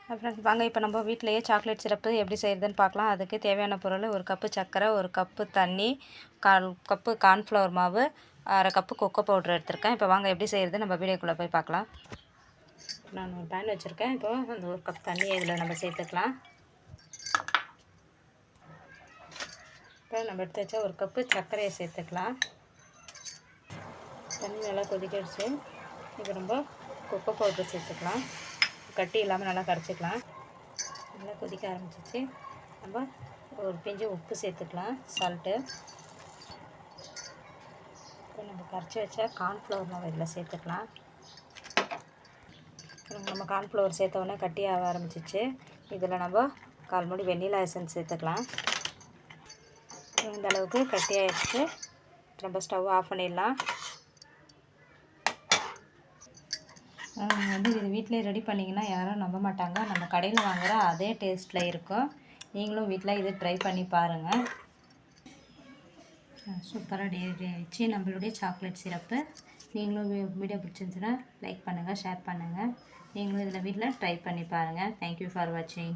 Friends வாங்க இப்போ நம்ம வீட்டிலேயே சாக்லேட் சிரப்பு எப்படி செய்கிறதுன்னு பார்க்கலாம். அதுக்கு தேவையான பொருள் ஒரு கப்பு சர்க்கரை, ஒரு கப்பு தண்ணி, 1/4 கப்பு கார்ன்ஃப்ளவர் மாவு, 1/2 கப்பு கொக்கோ பவுடர் எடுத்திருக்கேன். இப்போ வாங்க எப்படி செய்கிறது நம்ம வீடியோக்குள்ளே போய் பார்க்கலாம். நான் ஒரு பேன் வச்சுருக்கேன். இப்போ அந்த ஒரு கப் தண்ணியை இதில் நம்ம சேர்த்துக்கலாம். இப்போ நம்ம எடுத்து வச்சா ஒரு கப்பு சர்க்கரையை சேர்த்துக்கலாம். தண்ணி நல்லா கொதிக்கிடுச்சு. இப்போ நம்ம கொக்கோ பவுடர் சேர்த்துக்கலாம். கட்டி இல்லாமல் நல்லா கரைச்சிக்கலாம். நல்லா கொதிக்க ஆரம்பிச்சிச்சு. நம்ம ஒரு பிஞ்சு உப்பு சேர்த்துக்கலாம், சால்ட்டு. இப்போ நம்ம கரைச்சி வச்சா கார்ன்ஃப்ளவர் மாவு இதில் சேர்த்துக்கலாம். நம்ம கார்ன்ஃப்ளவர் சேர்த்தோடனே கட்டி ஆக ஆரம்பிச்சிச்சு. இதில் நம்ம 1/4 மூடி வெண்ணிலா எசன்ஸ் சேர்த்துக்கலாம். இந்த அளவுக்கு கட்டி ஆகிடுச்சு. நம்ம ஸ்டவ் ஆஃப் பண்ணிடலாம். இது வீட்டிலே ரெடி பண்ணிங்கன்னா யாரும் நம்ப மாட்டாங்க. நம்ம கடையில் வாங்குகிற அதே டேஸ்ட்டில் இருக்கும். நீங்களும் வீட்டில் இது ட்ரை பண்ணி பாருங்கள். சூப்பராக ரெடி ஆகிடுச்சு நம்மளுடைய சாக்லேட் சிரப்பு. நீங்களும் வீடியோ பிடிச்சிருந்துச்சுன்னா லைக் பண்ணுங்கள், ஷேர் பண்ணுங்கள். நீங்களும் இதில் வீட்டில் ட்ரை பண்ணி பாருங்கள். தேங்க்யூ ஃபார் வாட்சிங்.